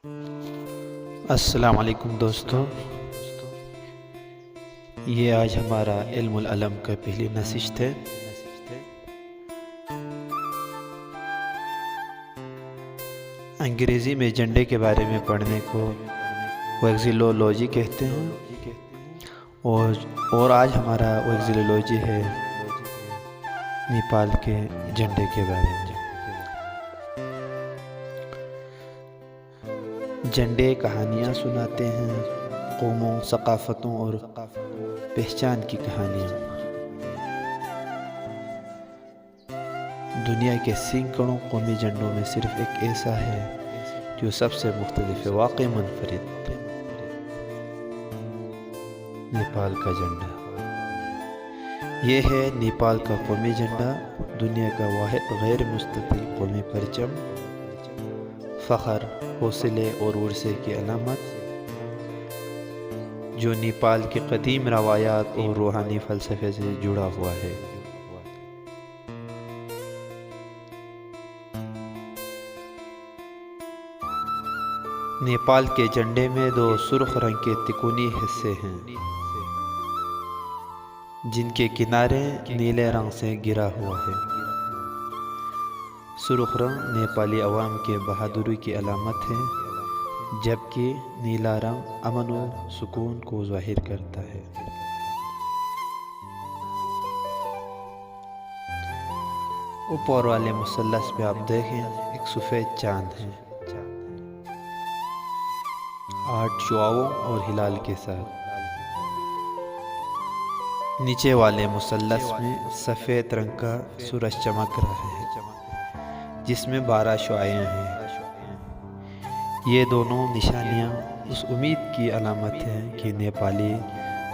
السلام علیکم دوستوں، یہ آج ہمارا علم العلم کا پہلی نشست ہے۔ انگریزی میں جھنڈے کے بارے میں پڑھنے کو ویکسیلولوجی کہتے ہیں، اور آج ہمارا ویکسیلولوجی ہے نیپال کے جھنڈے کے بارے میں۔ جھنڈے کہانیاں سناتے ہیں، قوموں، ثقافتوں اور پہچان کی کہانیاں۔ دنیا کے سینکڑوں قومی جھنڈوں میں صرف ایک ایسا ہے جو سب سے مختلف ہے، واقعی منفرد، نیپال کا جھنڈا۔ یہ ہے نیپال کا قومی جھنڈا، دنیا کا واحد غیر مستطیل قومی پرچم، فخر، حوصلے اور ورثے کی علامت، جو نیپال کی قدیم روایات اور روحانی فلسفے سے جڑا ہوا ہے۔ نیپال کے جھنڈے میں دو سرخ رنگ کے تکونی حصے ہیں، جن کے کنارے نیلے رنگ سے گھرا ہوا ہے۔ سرخ رنگ نیپالی عوام کے بہادری کی علامت ہے، جبکہ نیلا رنگ امن و سکون کو ظاہر کرتا ہے۔ اوپر والے مثلث پہ آپ دیکھیں، ایک سفید چاند ہے، 8 شعاعوں اور ہلال کے ساتھ۔ نیچے والے مثلث میں سفید رنگ کا سورج چمک رہا ہے، جس میں 12 شعاعیں ہیں۔ یہ دونوں نشانیاں اس امید کی علامت ہیں کہ نیپالی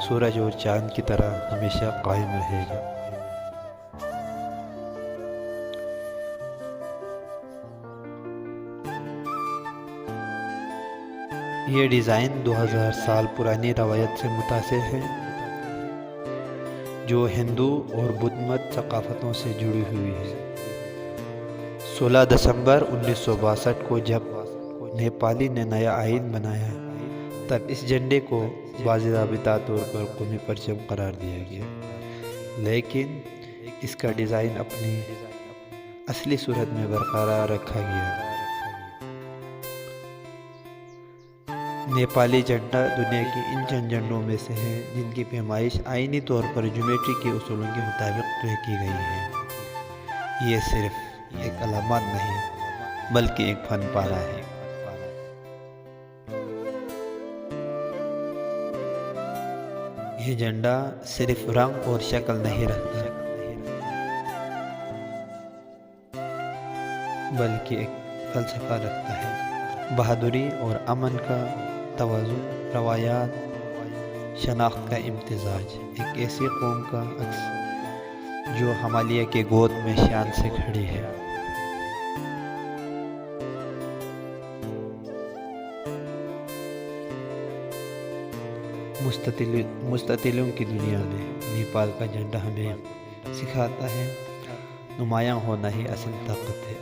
سورج اور چاند کی طرح ہمیشہ قائم رہے گا۔ یہ ڈیزائن 2000 سال پرانی روایت سے متاثر ہے، جو ہندو اور بدھ مت ثقافتوں سے جڑی ہوئی ہے۔ 16 دسمبر 1962 کو جب نیپالی نے نیا آئین بنایا، تب اس جھنڈے کو باضابطہ طور پر قومی پرچم قرار دیا گیا، لیکن اس کا ڈیزائن اپنی اصلی صورت میں برقرار رکھا گیا۔ نیپالی جھنڈا دنیا کے ان چند جھنڈوں میں سے ہے جن کی پیمائش آئینی طور پر جیومیٹری کے اصولوں کے مطابق طے کی گئی ہے۔ یہ صرف ایک علامت نہیں، بلکہ ایک فن پارہ ہے۔ یہ جھنڈا صرف رنگ اور شکل نہیں رکھتا، بلکہ ایک فلسفہ رکھتا ہے، بہادری اور امن کا توازن، روایات، شناخت کا امتزاج، ایک ایسی قوم کا عکس جو ہمالیہ کے گود میں شان سے کھڑی ہے۔ مستطیلوں کی دنیا میں نیپال کا جھنڈا ہمیں سکھاتا ہے، نمایاں ہونا ہی اصل طاقت ہے۔